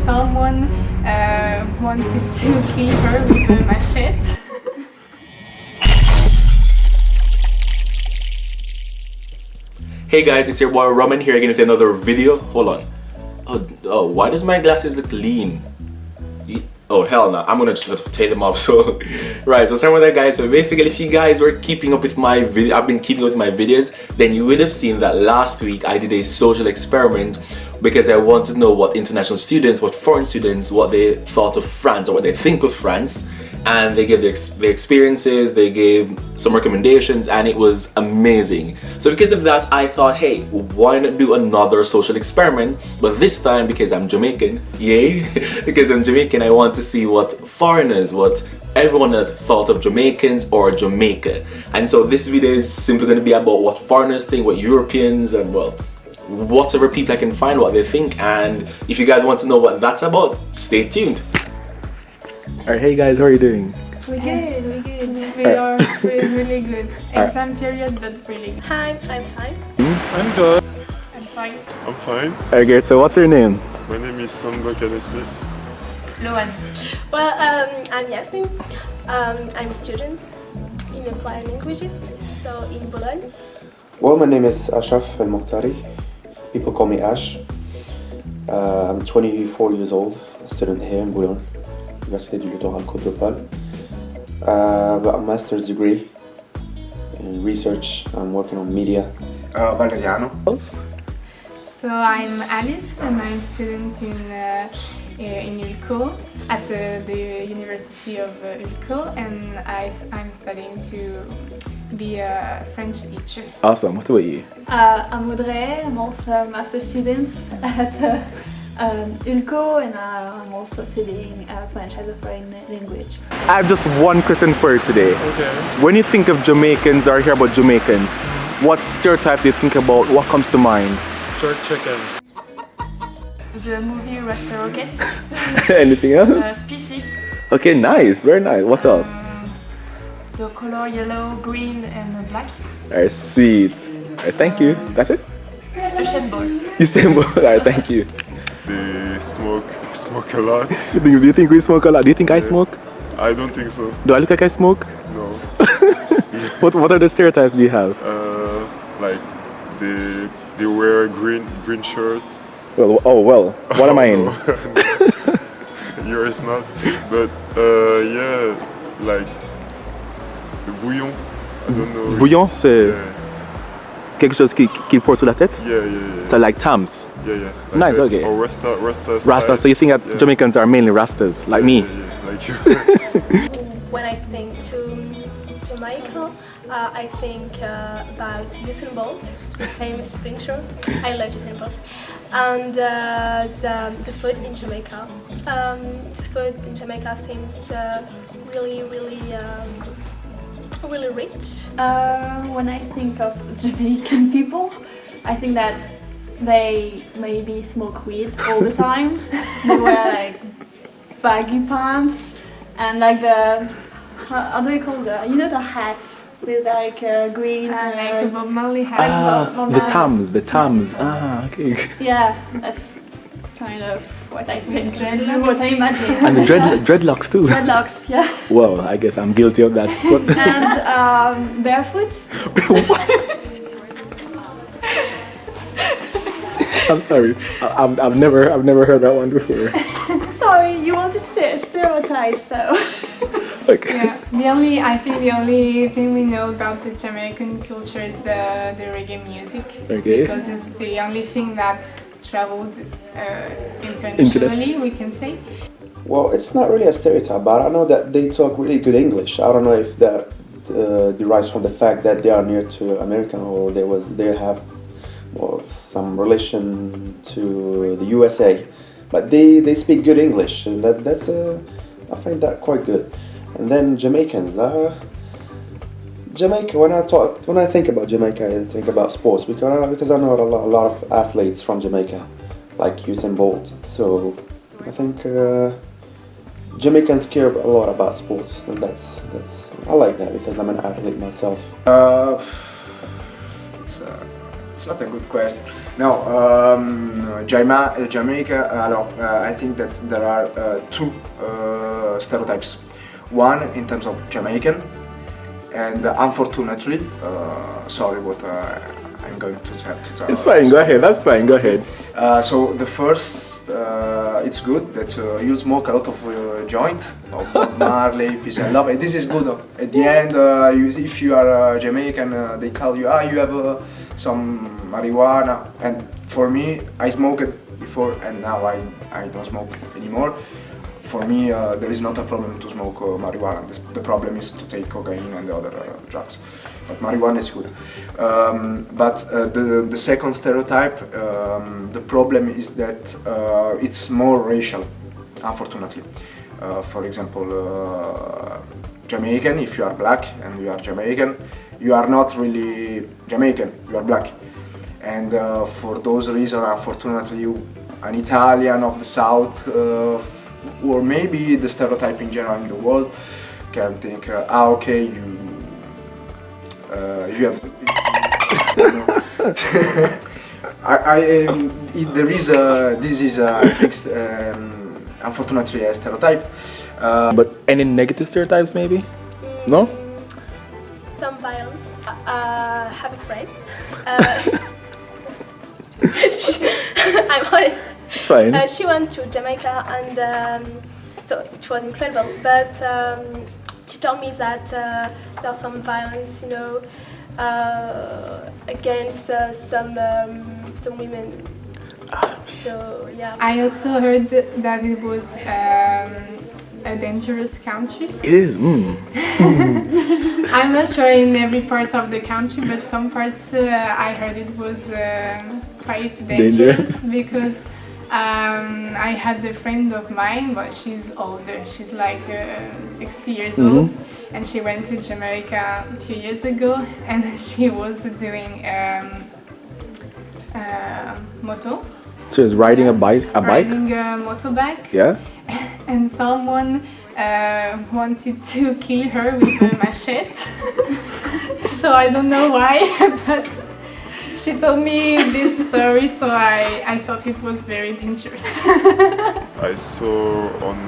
someone wanted to kill her with a machete. Hey guys, it's your boy Roman here again with another video. Hold on. Oh, why does my glasses look lean? Oh hell no, I'm gonna just have to take them off. So right, so sorry about that guys. So basically, if you guys were keeping up with my video, I've been keeping up with my videos, then you would have seen that last week I did a social experiment because I wanted to know what international students, what foreign students, what they thought of France or what they think of France. And they gave their experiences, they gave some recommendations, and it was amazing. So because of that, I thought, hey, why not do another social experiment? But this time, because I'm Jamaican, yay, because I'm Jamaican, I want to see what foreigners, what everyone has thought of Jamaicans or Jamaica. And so this video is simply going to be about what foreigners think, what Europeans, and well, whatever people I can find, what they think. And if you guys want to know what that's about, stay tuned. Alright, hey guys, how are you doing? We're good. We're really good. Exam period, but really good. Hi, I'm fine. I'm good. I'm fine. I'm fine. Alright guys, so what's your name? My name is Samba Kanesmis. Loan. Well, I'm Yasmin. I'm a student in applied languages, so in Boulogne. Well, my name is Ashraf El Mokhtari. People call me Ash. I'm 24 years old, a student here in Boulogne, Université du Littoral Côte d'Opale. Got a master's degree in research. I'm working on media. Valeriano. So I'm Alice, and I'm student in ULCO at the University of ULCO, and I'm studying to be a French teacher. Awesome. What about you? I'm Audrey. I'm also a master student at ULCO, and I'm also studying French as a foreign language. I have just one question for you today. Okay. When you think of Jamaicans or hear about Jamaicans, what stereotype do you think about? What comes to mind? Jerk chicken. The movie Rasta Rockets. Anything else? Spicy. Okay, nice. Very nice. What else? The color yellow, green, and black. Alright, sweet. Alright, thank you. That's it? Usain Bolt. You say more. Alright, thank you. They smoke a lot. Do you think we smoke a lot? Do you think I smoke? I don't think so. Do I look like I smoke? No. What other stereotypes do you have? Like they wear a green shirt. Well, what am I in? Yours not. But yeah, like the bouillon. I don't know. Bouillon, c'est Yeah, quelque chose qui porte sur la tête? yeah. So like Tams. Yeah. Like Nice, that. okay. Or Rasta style. Rasta, so you think that Yeah. Jamaicans are mainly Rastas, like me? Yeah, like you. When I think to Jamaica, I think about Usain Bolt, the famous sprinter. I love Usain Bolt. And the food in Jamaica. The food in Jamaica seems really rich. When I think of Jamaican people, I think that they maybe smoke weed all the time. They wear like baggy pants and like how do you call the hats with like green Like a Bob Marley hat. The Tams. Ah, okay. Yeah, that's kind of what I think. Dreadlocks. What I imagine. And the dreadlocks too. Dreadlocks, yeah. Well, I guess I'm guilty of that. And barefoot. I'm sorry. I've never heard that one before. Sorry, you wanted to say a stereotype, so. Okay. Yeah, I think the only thing we know about the Jamaican culture is the reggae music. Okay. Because it's the only thing that traveled internationally, we can say. Well, it's not really a stereotype, but I know that they talk really good English. I don't know if that derives from the fact that they are near to America or they have some relation to the USA. But they speak good English, and that's I find that quite good. And then Jamaicans, Jamaica. When I think about Jamaica, I think about sports because I know a lot of athletes from Jamaica, like Usain Bolt. So I think Jamaicans care a lot about sports, and that's I like that because I'm an athlete myself. it's not a good question. No, Jamaica. I think that there are two stereotypes. One in terms of Jamaican, and unfortunately, sorry, what I'm going to have to tell. It's fine, go ahead, that's fine, go ahead. So the first, it's good that you smoke a lot of joint, of Bob Marley, Peace and Love, and this is good. At the end, if you are Jamaican, they tell you, you have some marijuana, and for me, I smoked before, and now I don't smoke anymore. For me, there is not a problem to smoke marijuana. The problem is to take cocaine and the other drugs. But marijuana is good. But the second stereotype, the problem is that it's more racial, unfortunately. For example, Jamaican, if you are black and you are Jamaican, you are not really Jamaican, you are black. And for those reasons, unfortunately, an Italian of the South, or maybe the stereotype in general in the world, can think, okay, you have. There is this is unfortunately a stereotype. But any negative stereotypes, maybe? No? Some violence. Have a friend. I'm honest. It's fine. She went to Jamaica and so it was incredible. But she told me that there's some violence, you know, against some women. So yeah. I also heard that it was a dangerous country. It is. I'm not sure in every part of the country, but some parts I heard it was quite dangerous because I had a friend of mine, but she's older. She's like 60 years old, and she went to Jamaica a few years ago, and she was doing moto. She was riding a bike? Riding a motorbike. Yeah. And someone wanted to kill her with a machete. So I don't know why, but she told me this story, so I thought it was very dangerous. I saw on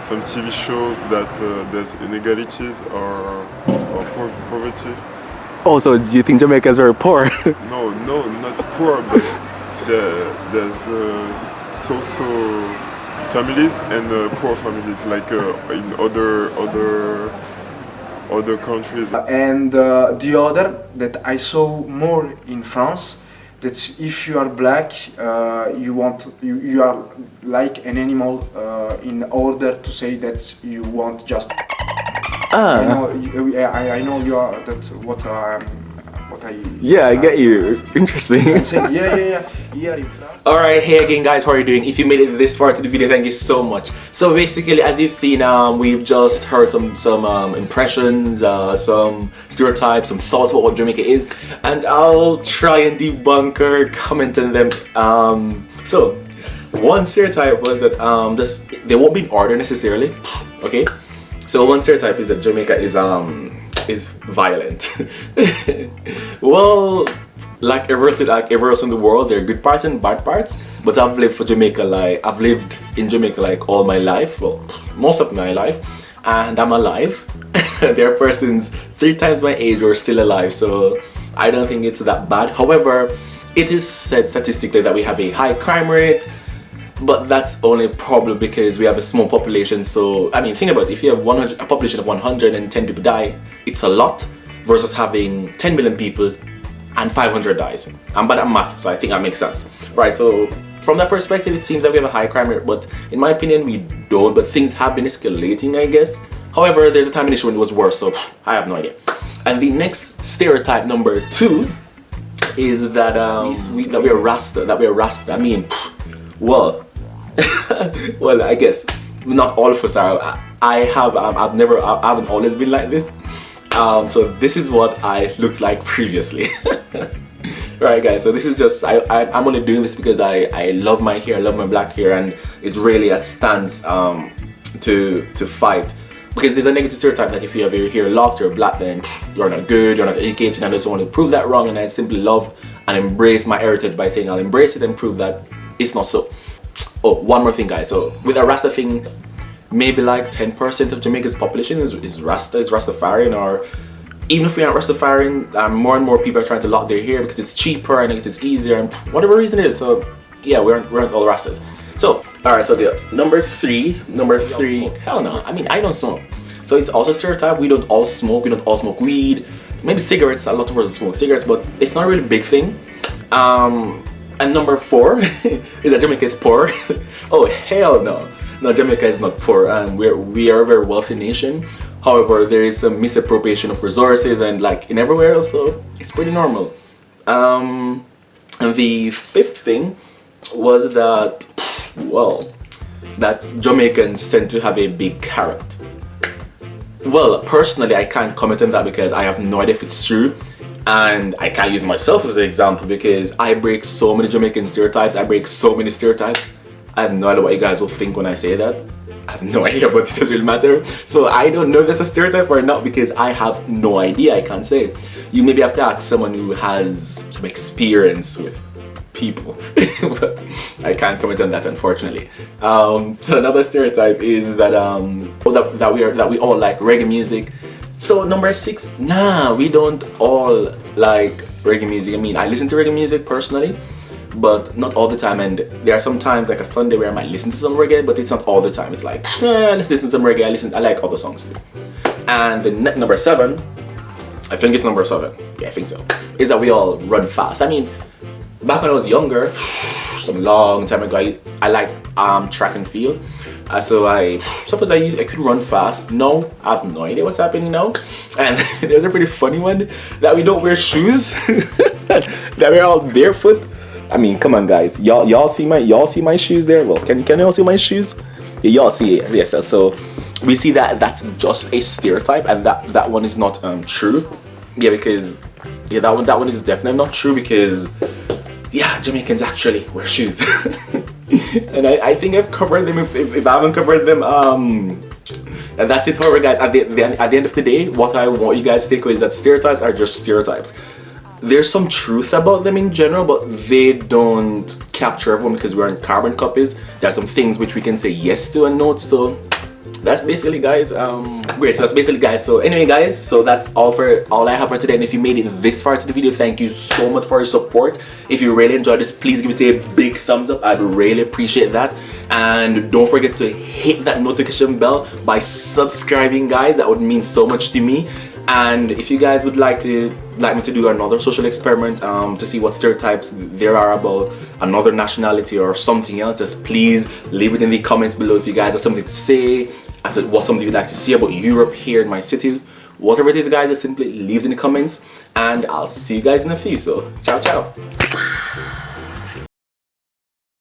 some TV shows that there's inegalities or poverty. Oh, so do you think Jamaica is very poor? No, not poor, but there's so families and poor families, like in other countries. And the other that I saw more in France, that if you are black, you are like an animal in order to say that you want just. I know you are that what I. Yeah, I get you. Interesting. I'm saying, yeah. Here in France. Alright, hey again guys, how are you doing? If you made it this far to the video, thank you so much. So basically, as you've seen, we've just heard some impressions, some stereotypes, some thoughts about what Jamaica is, and I'll try and debunk or comment on them. So one stereotype was that they won't be in order necessarily. Okay, so one stereotype is that Jamaica is violent. Well, like everywhere else in the world, there are good parts and bad parts. But I've lived in Jamaica like all my life, well, most of my life, and I'm alive. There are persons 3 times my age who are still alive, so I don't think it's that bad. However, it is said statistically that we have a high crime rate, but that's only probably because we have a small population. So I mean, think about it. If you have a population of 110 people die, it's a lot versus having 10 million people and 500 dies. I'm bad at math, so I think that makes sense, right? So from that perspective, it seems that we have a high crime rate, but in my opinion, we don't. But things have been escalating, I guess. However, there's a time in history when it was worse, so I have no idea. And the next stereotype, number 2, is that that we're Rasta. I mean, well. Well, I guess not all of us are. I haven't always been like this. So this is what I looked like previously. Right, guys, so this is just, I'm only doing this because I love my hair, I love my black hair, and it's really a stance to fight because there's a negative stereotype that if you have your hair locked, you're black, then you're not good, you're not educated, and I just want to prove that wrong, and I simply love and embrace my heritage by saying I'll embrace it and prove that it's not so. Oh, one more thing, guys. So with a Rasta thing, maybe like 10% of Jamaica's population is Rastafarian, or even if we aren't Rastafarian, more and more people are trying to lock their hair because it's cheaper and it's easier and whatever reason it is. So yeah, we aren't all Rastas. So alright, so the number three, hell no, I mean I don't smoke. So it's also a stereotype, we don't all smoke weed, maybe cigarettes, a lot of us smoke cigarettes, but it's not really a big thing. And number 4 is that Jamaica is poor. Oh hell no. No, Jamaica is not poor, and we are a very wealthy nation. However, there is some misappropriation of resources and like in everywhere else, so it's pretty normal. And the 5th thing was that, well, that Jamaicans tend to have a big carrot. Well, personally, I can't comment on that because I have no idea if it's true. And I can't use myself as an example because I break so many Jamaican stereotypes. I have no idea what you guys will think when I say that. I have no idea, but it doesn't really matter. So I don't know if that's a stereotype or not because I have no idea. I can't say. You maybe have to ask someone who has some experience with people. But I can't comment on that, unfortunately. So another stereotype is that that we all like reggae music. So number 6, nah, we don't all like reggae music. I mean, I listen to reggae music personally, but not all the time, and there are some times like a Sunday where I might listen to some reggae, but it's not all the time. It's like, let's listen to some reggae. I like other songs too. And the number 7, I think it's number 7, yeah, I think so, is that we all run fast. I mean, back when I was younger, some long time ago, I liked track and field. So I suppose I could run fast. No, I have no idea what's happening now. And there's a pretty funny one that we don't wear shoes, that we're all barefoot. I mean, come on, guys, y'all see my shoes there? Well, can y'all see my shoes? Yeah, y'all see it. Yes. So we see that that's just a stereotype, and that one is not true. Yeah, because that one is definitely not true because yeah, Jamaicans actually wear shoes. And I think I've covered them. If I haven't covered them, and that's it. However, guys, at the end of the day, what I want you guys to take away is that stereotypes are just stereotypes. There's some truth about them in general, but they don't capture everyone because we're in carbon copies. There are some things which we can say yes to and no to. So that's basically, guys, great. So that's basically, guys. So anyway, guys, so that's all I have for today. And if you made it this far to the video, thank you so much for your support. If you really enjoyed this, please give it a big thumbs up. I'd really appreciate that. And don't forget to hit that notification bell by subscribing, guys. That would mean so much to me. And if you guys would like me to do another social experiment to see what stereotypes there are about another nationality or something else, just please leave it in the comments below. If you guys have something to say, what's something you'd like to see about Europe here in my city, whatever it is, guys, just simply leave it in the comments, and I'll see you guys in a few. So ciao ciao.